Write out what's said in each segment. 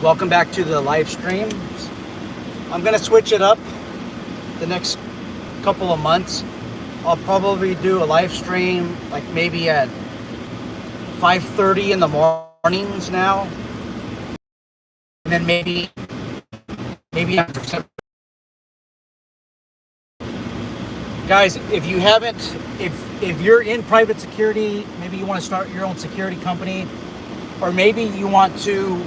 Welcome back to the live streams. I'm going to switch it up the next couple of months. I'll probably do a live stream like maybe at 5:30 in the mornings now. And then maybe after 7. Guys, if you haven't, if you're in private security, maybe you want to start your own security company, or maybe you want to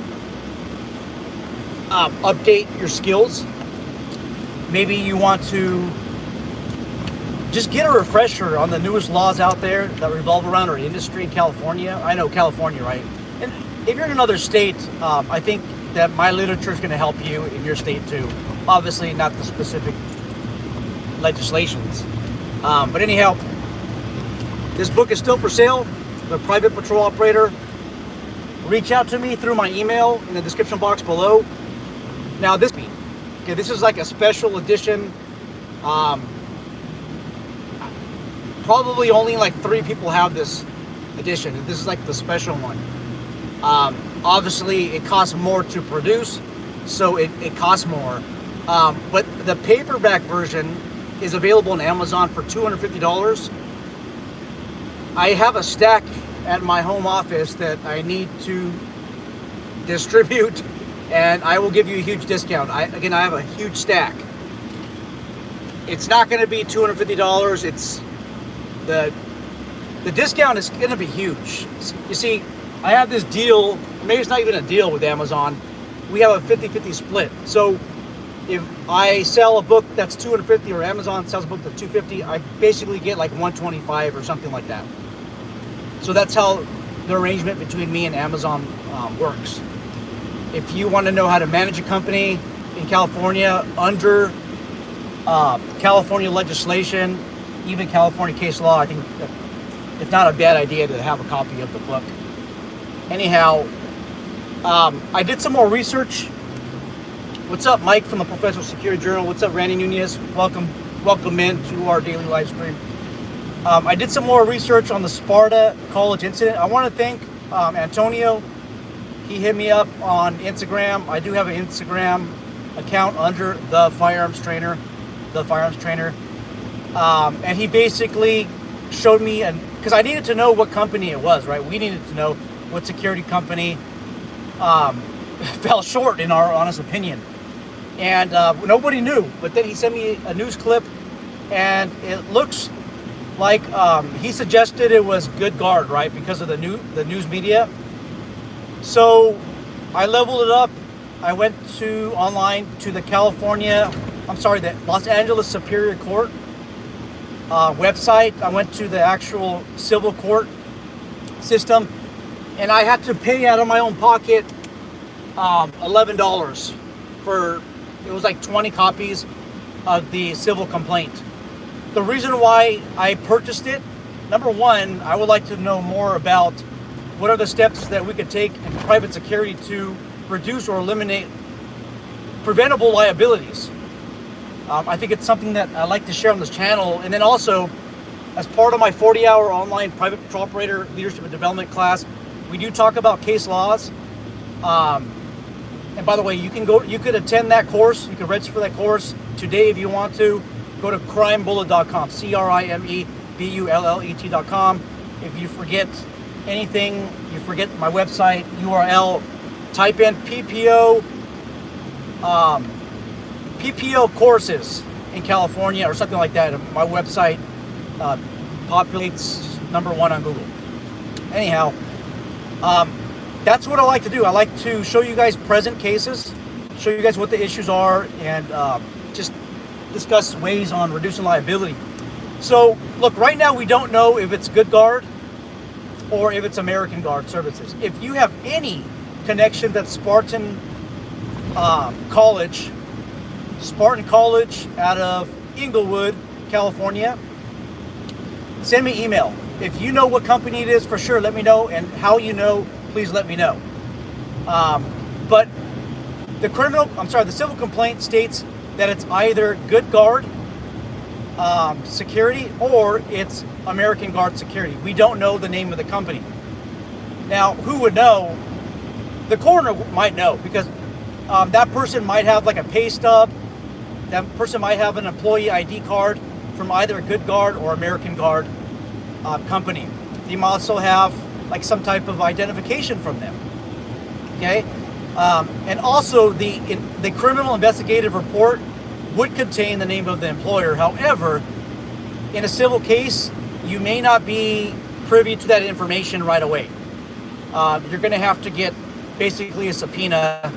update your skills. Maybe you want to just get a refresher on the newest laws out there that revolve around our industry in California. I know California, right? And if you're in another state, I think that my literature is going to help you in your state too. Obviously, not the specific legislations. But anyhow, this book is still for sale. The Private Patrol Operator. Reach out to me through my email in the description box below. Now this is like a special edition. Probably only like 3 people have this edition. This is like the special one. Obviously, it costs more to produce, so it costs more. But the paperback version is available on Amazon for $250. I have a stack at my home office that I need to distribute, and I will give you a huge discount. I have a huge stack. It's not going to be $250. It's the discount is going to be huge. You see, I have this deal. Maybe it's not even a deal with Amazon. We have a 50-50 split. So if I sell a book that's $250 or Amazon sells a book that's $250, I basically get like $125 or something like that. So that's how the arrangement between me and Amazon works. If you want to know how to manage a company in California under California legislation, even California case law, I think it's not a bad idea to have a copy of the book. Anyhow, I did some more research. What's up, Mike from the Professional Security Journal? What's up, Randy Nunez? Welcome in to our daily live stream. I did some more research on the Sparta college incident. I want to thank Antonio. He hit me up on Instagram. I do have an Instagram account under the Firearms Trainer. And he basically showed me, because I needed to know what company it was, right? We needed to know what security company fell short, in our honest opinion. And nobody knew. But then he sent me a news clip, and it looks like he suggested it was Good Guard, right? Because of the news media. So I leveled it up. I went online to the Los Angeles Superior Court website. I went to the actual civil court system, and I had to pay out of my own pocket $11 for, it was like 20 copies of the civil complaint. The reason why I purchased it, number one, I would like to know more about what are the steps that we could take in private security to reduce or eliminate preventable liabilities. I think it's something that I like to share on this channel. And then also, as part of my 40-hour online private patrol operator leadership and development class, we do talk about case laws. And by the way, you could attend that course. You can register for that course today if you want to. Go to crimebullet.com, crimebullet.com. If you forget anything, you forget my website URL, type in PPO courses in California or something like that. My website populates #1 on Google. Anyhow, that's what I like to do. I like to show you guys present cases, show you guys what the issues are, and just discuss ways on reducing liability. So look, right now we don't know if it's Good Guard or if it's American Guard Services. If you have any connection that Spartan College out of Inglewood, California, send me email. If you know what company it is, for sure, let me know. And how you know, please let me know. But the civil complaint states that it's either Good Guard Security or it's American Guard Security. We don't know the name of the company. Now, who would know The coroner might know, because that person might have like a pay stub. That person might have an employee ID card from either a Good Guard or American Guard company. They might also have like some type of identification from them. Okay, and also the criminal investigative report would contain the name of the employer. However, in a civil case, you may not be privy to that information right away. You're going to have to get basically a subpoena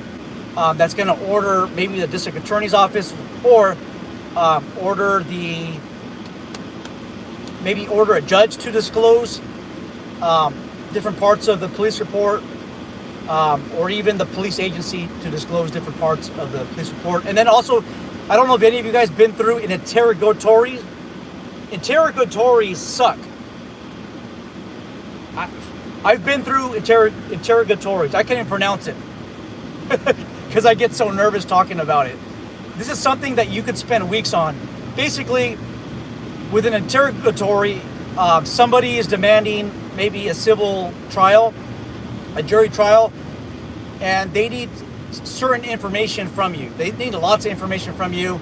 that's going to order maybe the district attorney's office, or order a judge to disclose different parts of the police report, or even the police agency to disclose different parts of the police report. And then also, I don't know if any of you guys been through an interrogatory. Interrogatories suck. I've been through interrogatories. I can't even pronounce it because I get so nervous talking about it. This is something that you could spend weeks on. Basically, with an interrogatory, somebody is demanding maybe a civil trial, a jury trial, and they need certain information from you. They need lots of information from you.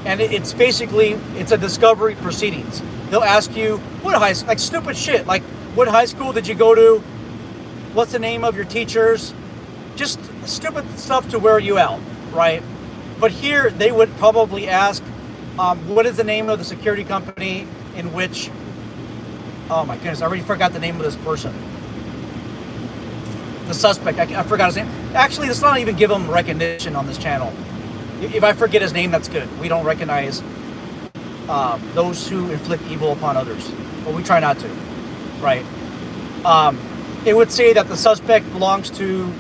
And it's basically, it's a discovery proceedings. They'll ask you, like stupid shit, like what high school did you go to? What's the name of your teachers? Just stupid stuff to wear you out, right? But here they would probably ask, what is the name of the security company in which, oh my goodness, I already forgot the name of this person. The suspect, I forgot his name. Actually, let's not even give him recognition on this channel. If I forget his name, that's good. We don't recognize those who inflict evil upon others. Well, we try not to, right? It would say that the suspect belongs to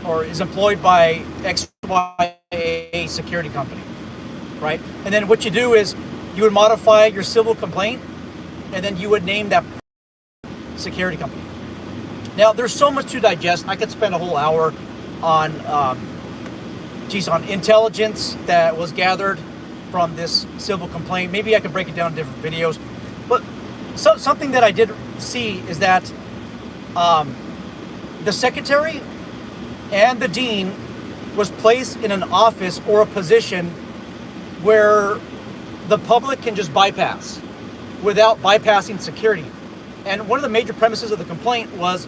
or is employed by XYA security company, right? And then what you do is you would modify your civil complaint, and then you would name that security company. Now, there's so much to digest. I could spend a whole hour on on intelligence that was gathered from this civil complaint. Maybe I could break it down in different videos. But something that I did see is that the secretary and the dean was placed in an office or a position where the public can just bypass without bypassing security. And one of the major premises of the complaint was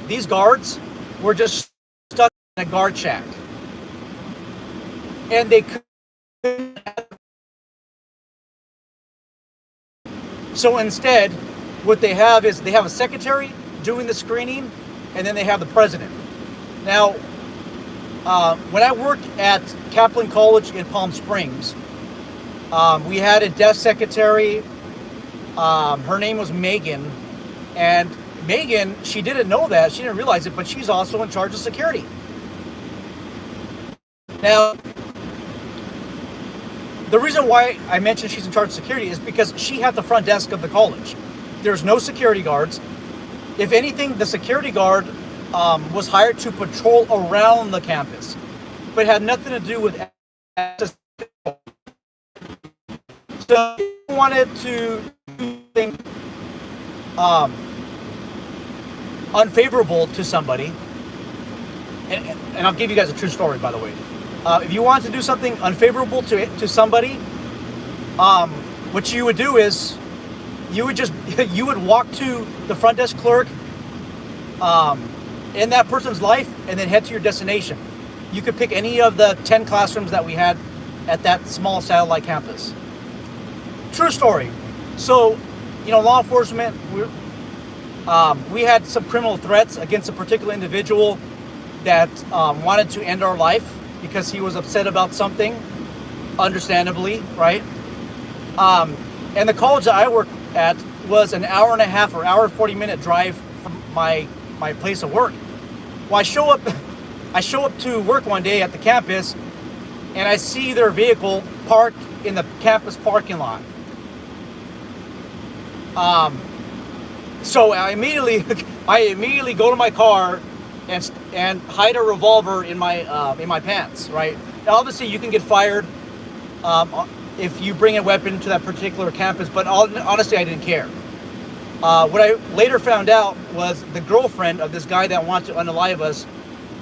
these guards were just stuck in a guard shack. And they couldn't. So instead, what they have is they have a secretary doing the screening, and then they have the president. Now, when I worked at Kaplan College in Palm Springs, we had a desk secretary. Her name was Megan, and Megan, she didn't know that, she didn't realize it, but she's also in charge of security. Now, the reason why I mentioned she's in charge of security is because she had the front desk of the college. There's no security guards. If anything, the security guard was hired to patrol around the campus, but had nothing to do with access. So if you wanted to do something unfavorable to somebody, and I'll give you guys a true story, by the way. If you wanted to do something unfavorable to somebody, what you would do is you would walk to the front desk clerk in that person's life and then head to your destination. You could pick any of the 10 classrooms that we had at that small satellite campus. True story. So, law enforcement, we had some criminal threats against a particular individual that wanted to end our life because he was upset about something, understandably, right? And the college that I worked at was an hour and a half or hour and 40-minute drive from my place of work. Well, I show up to work one day at the campus, and I see their vehicle parked in the campus parking lot. So I immediately go to my car and hide a revolver in my pants, right? Now, obviously, you can get fired if you bring a weapon to that particular campus, but honestly, I didn't care. What I later found out was the girlfriend of this guy that wanted to unalive us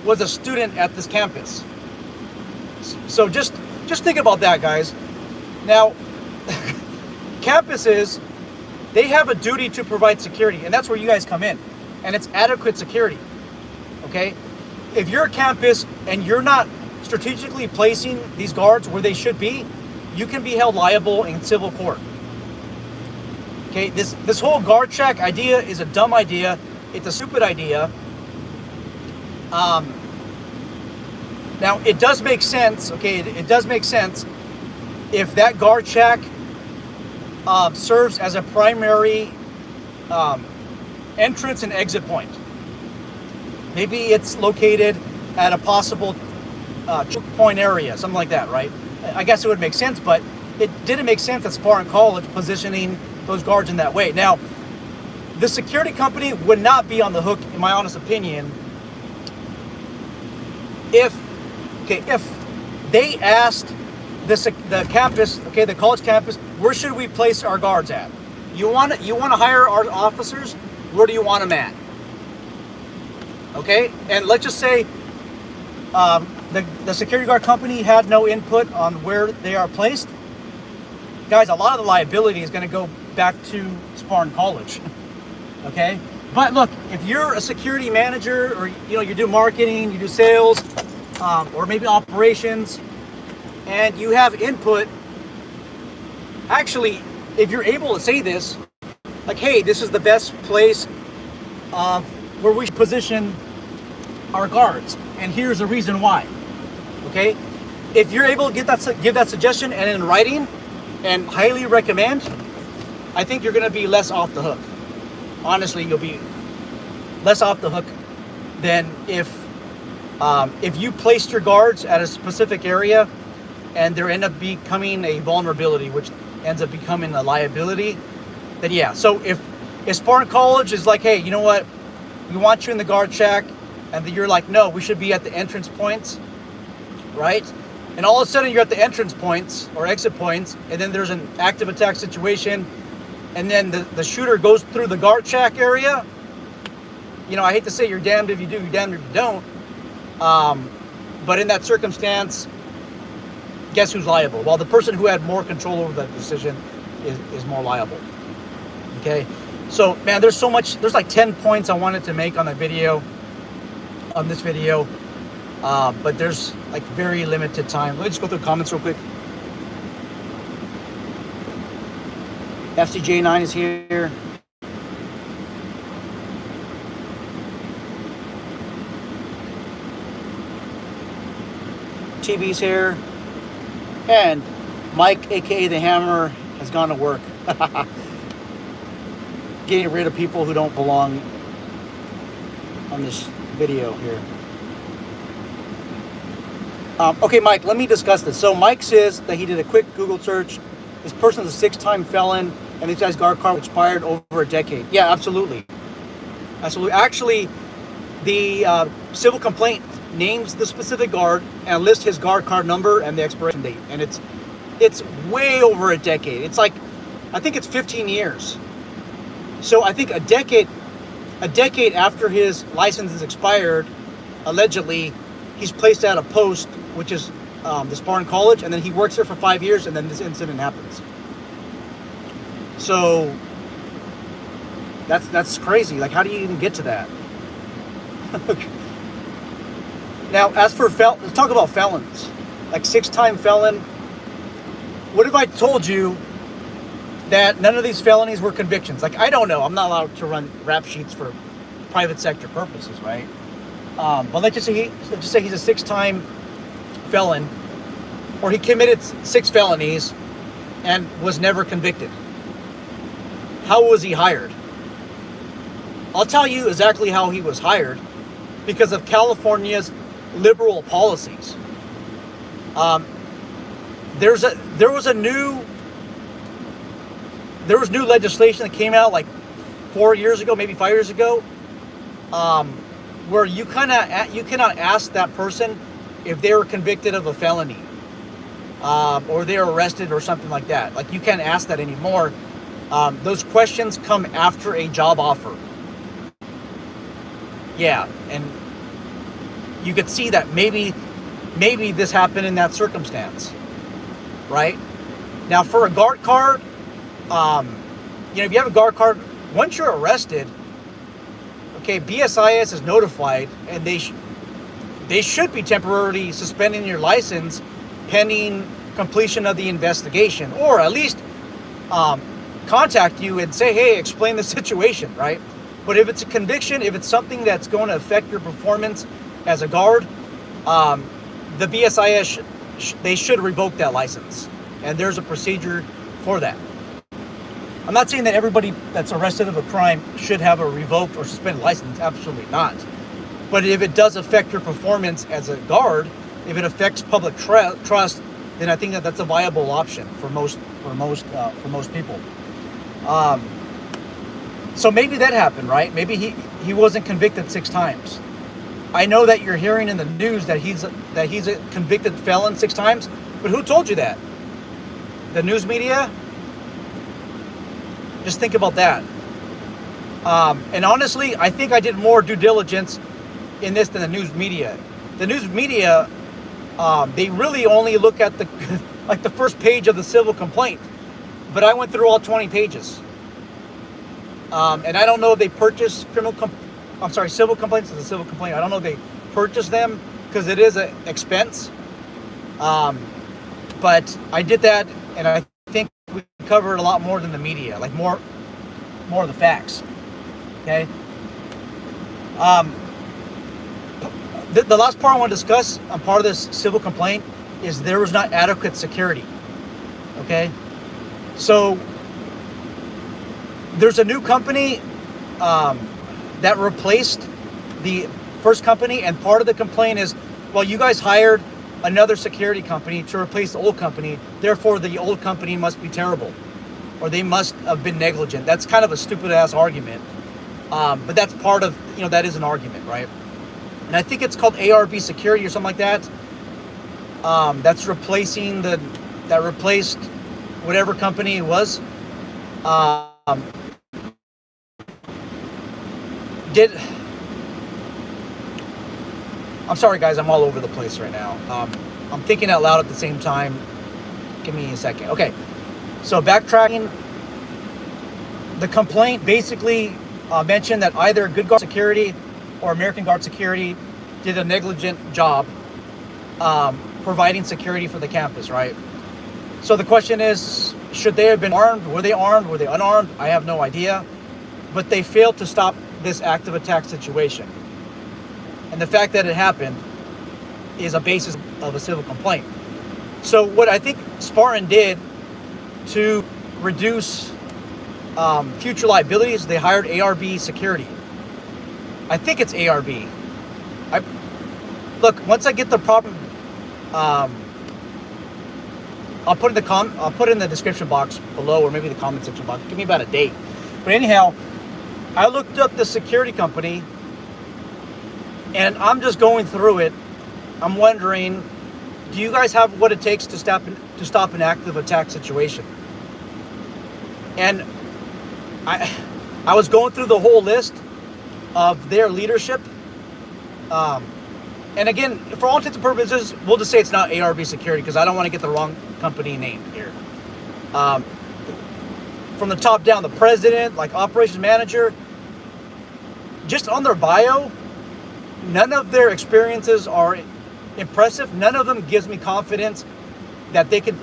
was a student at this campus. So just think about that, guys. Now, campuses, they have a duty to provide security, and that's where you guys come in. And it's adequate security, okay? If you're a campus and you're not strategically placing these guards where they should be, you can be held liable in civil court. Okay, this whole guard check idea is a dumb idea. It's a stupid idea. Now, it does make sense, okay? It does make sense if that guard check serves as a primary entrance and exit point. Maybe it's located at a possible choke point area, something like that, right? I guess it would make sense, but it didn't make sense at Spartan College positioning those guards in that way. Now, the security company would not be on the hook, in my honest opinion, if they asked the campus, okay, the college campus, where should we place our guards at? You want to hire our officers? Where do you want them at? Okay, and let's just say the security guard company had no input on where they are placed. Guys, a lot of the liability is going to go back to Spartan College. Okay, but look, if you're a security manager, or you do marketing, you do sales, or maybe operations, and you have input, actually, if you're able to say this, like, hey, this is the best place where we should position our guards, and here's the reason why. Okay, if you're able to give that suggestion and in writing, and highly recommend, I think you're going to be less off the hook. Honestly, you'll be less off the hook than if you placed your guards at a specific area and there end up becoming a vulnerability, which ends up becoming a liability. Then yeah. So if Spartan College is like, hey, you know what, we want you in the guard check, and then you're like, no, we should be at the entrance points, right? And all of a sudden you're at the entrance points or exit points, and then there's an active attack situation, and then the shooter goes through the guard check area. I hate to say you're damned if you do, you're damned if you don't. But in that circumstance, guess who's liable? Well, the person who had more control over that decision is more liable. Okay? So, man, there's so much. There's like 10 points I wanted to make on the video, on this video. But there's like very limited time. Let me just go through the comments real quick. FCJ9 is here. TB's here. And Mike, aka the Hammer, has gone to work. Getting rid of people who don't belong on this video here. Okay, Mike, let me discuss this. So Mike says that he did a quick Google search. This person's a 6-time felon, and this guy's guard card expired over a decade. Yeah, absolutely. Absolutely. Actually, the civil complaint names the specific guard and lists his guard card number and the expiration date. And it's way over a decade. It's like, I think it's 15 years. So I think a decade after his license is expired, allegedly, he's placed at a post, which is the Spartan College, and then he works there for 5 years, and then this incident happens. So that's crazy. Like, how do you even get to that? Now, as for let's talk about felons. Like 6-time felon. What if I told you that none of these felonies were convictions? Like, I don't know. I'm not allowed to run rap sheets for private sector purposes, right? But let's just say he's a 6-time felon, or he committed 6 felonies and was never convicted. How was he hired? I'll tell you exactly how he was hired, because of California's liberal policies. There was new legislation that came out like 4 years ago, maybe 5 years ago, where you cannot ask that person if they were convicted of a felony, or they were arrested or something like that. Like, you can't ask that anymore. Those questions come after a job offer. Yeah, and you could see that maybe this happened in that circumstance, right? Now, for a guard card, if you have a guard card, once you're arrested, okay, BSIS is notified, and they should be temporarily suspending your license pending completion of the investigation, or at least contact you and say, hey, explain the situation, right? But if it's a conviction, if it's something that's going to affect your performance as a guard, the BSIS, they should revoke that license. And there's a procedure for that. I'm not saying that everybody that's arrested of a crime should have a revoked or suspended license. Absolutely not. But if it does affect your performance as a guard, if it affects public trust, then I think that that's a viable option for most people. So maybe that happened, right? Maybe he wasn't convicted 6 times. I know that you're hearing in the news that he's a convicted felon 6 times, but who told you that? The news media? Just think about that. And honestly, I think I did more due diligence in this than the news media. The news media, they really only look at the first page of the civil complaint, but I went through all 20 pages. And I don't know if they purchase civil complaints as a civil complaint. I don't know if they purchase them because it is an expense. But I did that, and I think we covered a lot more than the media, like more of the facts. Okay. The last part I want to discuss on part of this civil complaint is there was not adequate security. Okay. So there's a new company that replaced the first company, and part of the complaint is, well, you guys hired another security company to replace the old company, therefore the old company must be terrible, or they must have been negligent. That's kind of a stupid ass argument, but that's part of, that is an argument, right? And I think it's called ARB Security or something like that. That's that replaced whatever company it was. I'm sorry, guys, I'm all over the place right now. I'm thinking out loud at the same time. Give me a second. Okay, so backtracking. The complaint basically mentioned that either Good Guard Security or American Guard Security did a negligent job providing security for the campus, right? So the question is, should they have been armed? Were they armed? Were they unarmed? I have no idea. But they failed to stop this active attack situation. And the fact that it happened is a basis of a civil complaint. So what I think Spartan did to reduce future liabilities, they hired ARB Security. I think it's ARB. Look, once I get the proper, I'll put in the description box below, or maybe the comment section box. Give me about a date. But anyhow, I looked up the security company, and I'm just going through it. I'm wondering, do you guys have what it takes to stop an active attack situation? And I was going through the whole list of their leadership. And again, for all intents and purposes, we'll just say it's not ARB Security because I don't want to get the wrong company name here. From the top down, the president, like operations manager, just on their bio, none of their experiences are impressive. None of them gives me confidence that they could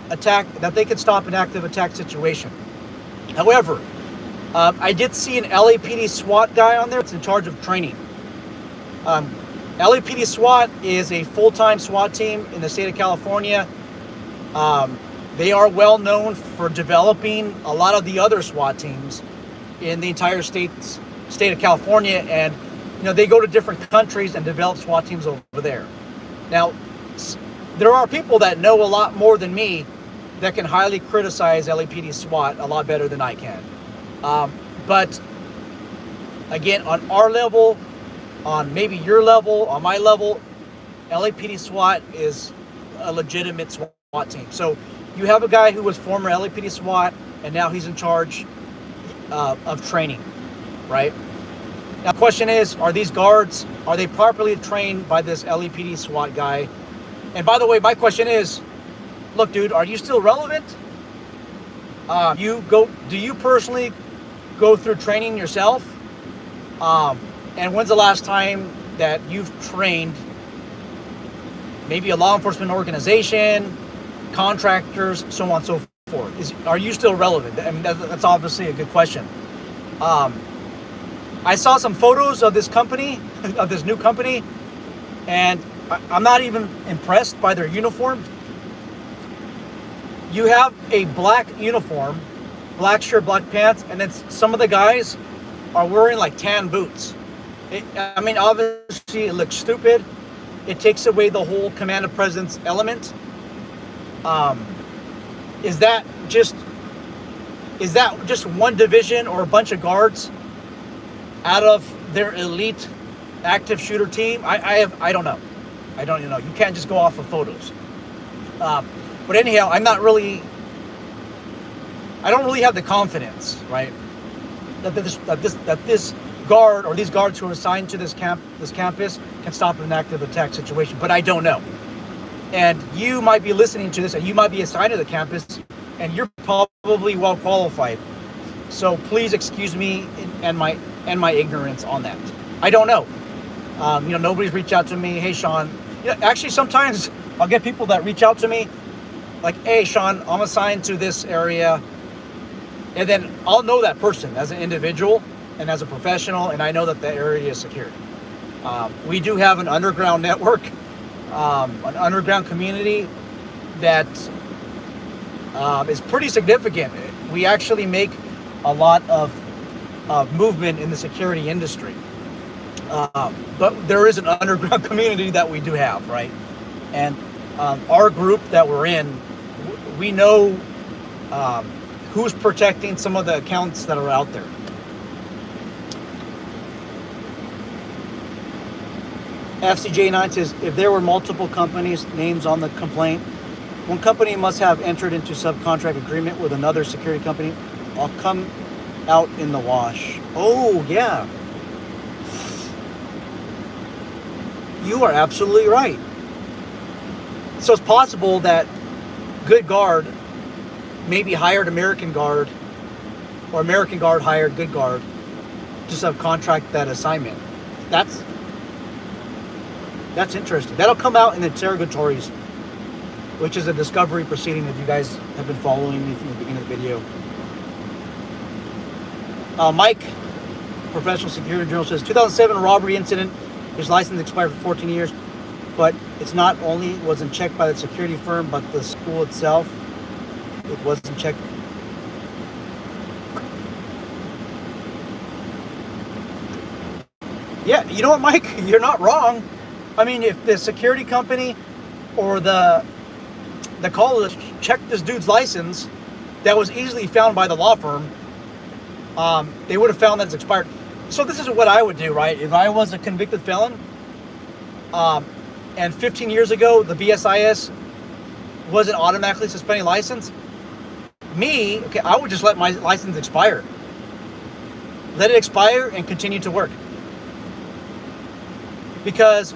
stop an active attack situation. However, I did see an LAPD SWAT guy on there that's in charge of training. LAPD SWAT is a full-time SWAT team in the state of California. They are well known for developing a lot of the other SWAT teams in the entire state of California, and they go to different countries and develop SWAT teams over there. Now, there are people that know a lot more than me that can highly criticize LAPD SWAT a lot better than I can. But again, on our level, on maybe your level, on my level, LAPD SWAT is a legitimate SWAT team. So you have a guy who was former LAPD SWAT, and now he's in charge of training, right? Now, the question is, are these guards, are they properly trained by this LAPD SWAT guy? And by the way, my question is, look, dude, are you still relevant? Do you personally go through training yourself? And when's the last time that you've trained maybe a law enforcement organization, contractors, so on and so forth? Are you still relevant? I mean, that's obviously a good question. I saw some photos of this company, of this new company, and I'm not even impressed by their uniform. You have a black uniform, black shirt, black pants, and then some of the guys are wearing like tan boots. I mean, obviously it looks stupid. It takes away the whole command of presence element. Is that just one division or a bunch of guards out of their elite active shooter team? I don't know. I don't know. You can't just go off of photos. But anyhow, I don't really have the confidence, right, that this guard or these guards who are assigned to this campus can stop an active attack situation. But I don't know. And you might be listening to this, and you might be assigned to the campus, and you're probably well qualified. So please excuse me and my ignorance on that. I don't know. Nobody's reached out to me. Hey, Sean. Actually, sometimes I'll get people that reach out to me, like, hey, Sean, I'm assigned to this area. And then I'll know that person as an individual and as a professional, and I know that the area is secured. We do have an underground network, an underground community that is pretty significant. We actually make a lot of movement in the security industry. But there is an underground community that we do have, right? And our group that we're in, we know who's protecting some of the accounts that are out there. FCJ9 says, if there were multiple companies' names on the complaint, one company must have entered into subcontract agreement with another security company. I'll come out in the wash. Oh, yeah. You are absolutely right. So it's possible that Good Guard maybe hired American Guard, or American Guard hired Good Guard to subcontract that assignment. That's interesting. That'll come out in the interrogatories, which is a discovery proceeding if you guys have been following me from the beginning of the video. Mike, professional security journal, says 2007 robbery incident. His license expired for 14 years, but it's not only wasn't checked by the security firm, but the school itself. It wasn't checked. Yeah, you know what, Mike? You're not wrong. I mean, if the security company or the college checked this dude's license, that was easily found by the law firm, they would have found that it's expired. So this is what I would do, right? If I was a convicted felon, and 15 years ago, the BSIS wasn't automatically suspending license, I would just let my license expire. Let it expire and continue to work. Because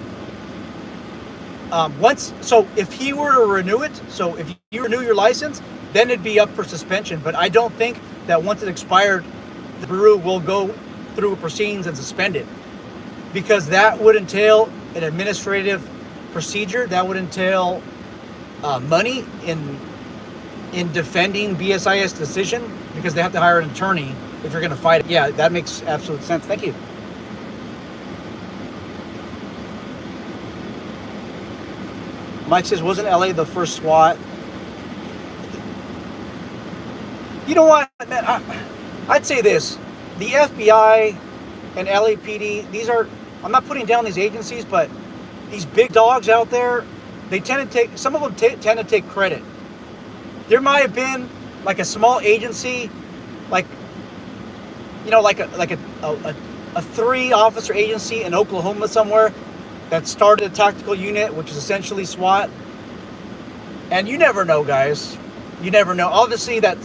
if he were to renew it, so if you renew your license, then it'd be up for suspension. But I don't think that once it expired, the Bureau will go through proceedings and suspend it, because that would entail an administrative procedure. That would entail money in defending BSIS decision, because they have to hire an attorney if you're going to fight it. Yeah, that makes absolute sense. Thank you. Mike says, wasn't LA the first SWAT? You know what, man? I'd say this. The FBI and LAPD, I'm not putting down these agencies, but these big dogs out there, some of them tend to take credit. There might have been like a small agency, like a 3-officer agency in Oklahoma somewhere that started a tactical unit, which is essentially SWAT. And you never know, guys. You never know. Obviously, that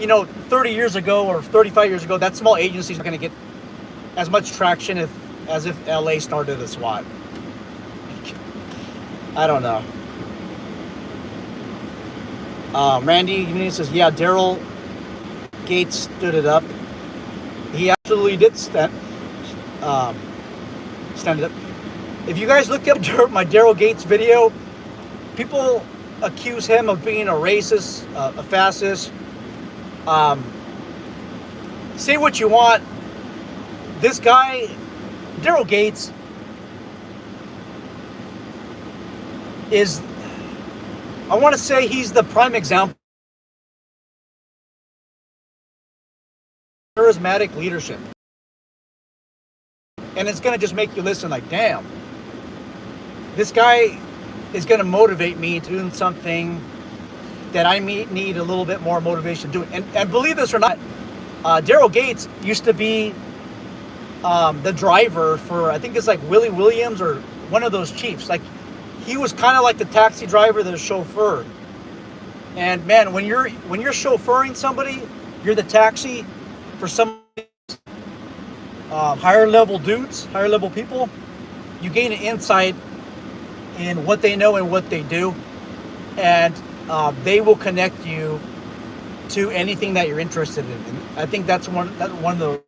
30 years ago or 35 years ago, that small agency is not going to get as much traction as if LA started a SWAT. I don't know. Randy says, yeah, Daryl Gates stood it up. He absolutely did stand it up. If you guys look up my Daryl Gates video, people accuse him of being a racist, a fascist. Say what you want. This guy, Daryl Gates, is, I want to say he's the prime example of charismatic leadership. And it's going to just make you listen like, damn, this guy is going to motivate me to do something that I need a little bit more motivation to do. And believe this or not, Daryl Gates used to be the driver for, I think it's like Willie Williams or one of those chiefs. Like, he was kind of like the taxi driver, the chauffeur. And man, when you're chauffeuring somebody, you're the taxi for some higher level dudes, higher level people. You gain an insight in what they know and what they do, and they will connect you to anything that you're interested in. And I think that's one of the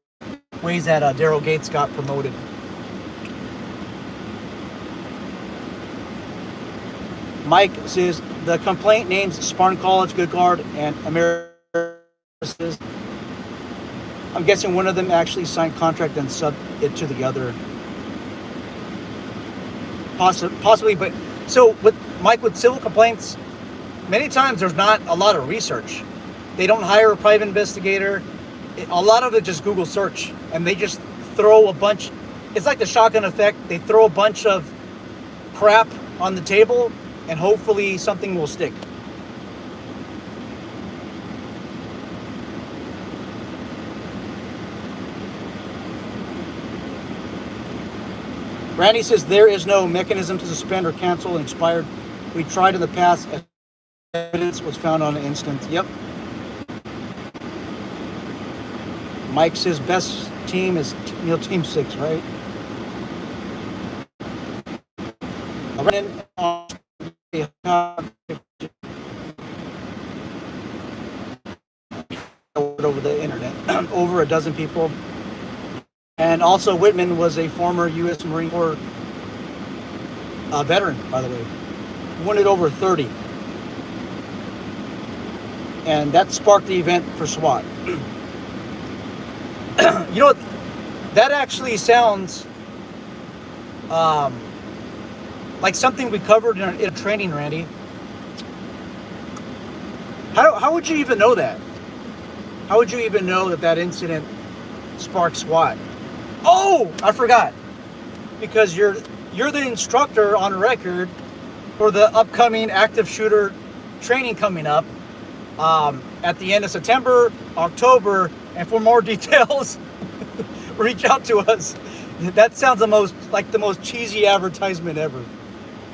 ways that Daryl Gates got promoted. Mike says the complaint names Spartan College, Good Guard, and Americas. I'm guessing one of them actually signed contract and subbed it to the other. Possibly, but so with Mike, with civil complaints, many times there's not a lot of research. They don't hire a private investigator. A lot of it just Google search, and they just throw a bunch. It's like the shotgun effect. They throw a bunch of crap on the table, and hopefully something will stick. Randy says there is no mechanism to suspend or cancel an expired. We tried in the past. Evidence was found on an instance. Yep. Mike says best team is Team 6, right? Over the internet, over a dozen people. And also Whitman was a former U.S. Marine Corps veteran, by the way. Won it over 30. And that sparked the event for SWAT. You know what? That actually sounds like something we covered in a training, Randy. How would you even know that? How would you even know that incident sparked SWAT? Oh, I forgot. Because you're the instructor on record for the upcoming active shooter training coming up at the end of September, October, and for more details, reach out to us. That sounds the most cheesy advertisement ever.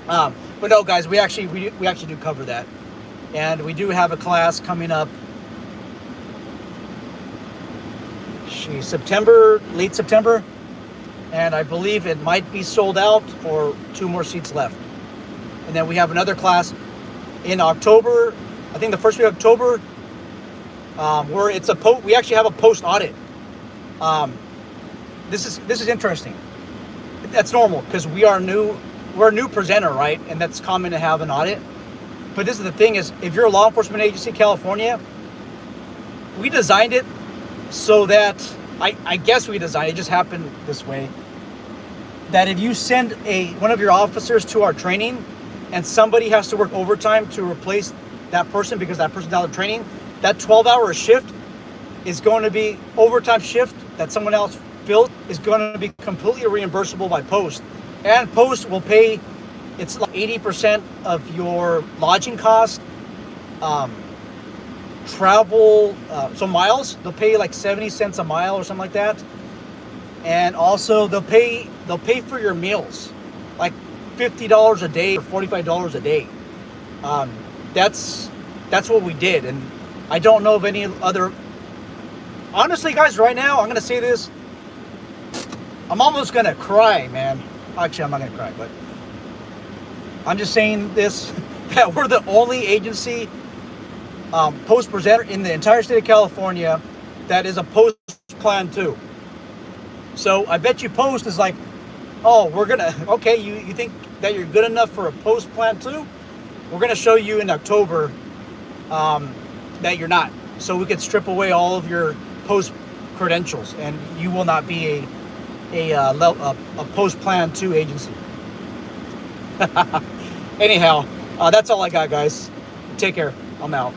But no, guys, we actually do cover that, and we do have a class coming up. Late September, and I believe it might be sold out or 2 more seats left. And then we have another class in October. I think the first week of October, where it's we actually have a post audit. This is interesting. That's normal because we're a new presenter, right? And that's common to have an audit. But this is the thing is, if you're a law enforcement agency in California, we designed it so that I guess we designed it just happened this way, that if you send one of your officers to our training and somebody has to work overtime to replace that person because that person's out of training, that 12-hour shift is going to be overtime shift that someone else filled is going to be completely reimbursable by Post. And Post will pay, it's like 80% of your lodging cost, travel, so miles, they'll pay like 70 cents a mile or something like that. And also they'll pay for your meals, like $50 a day or $45 a day. That's what we did. And I don't know of any other. Honestly, guys, right now, I'm going to say this. I'm almost going to cry, man. Actually, I'm not going to cry, but I'm just saying this, that we're the only agency, post presenter in the entire state of California that is a post plan 2. So I bet you post is like, oh, we're going to, okay, you think that you're good enough for a post plan 2? We're going to show you in October that you're not. So we can strip away all of your post credentials, and you will not be a post plan 2 agency. Anyhow, that's all I got, guys. Take care. I'm out.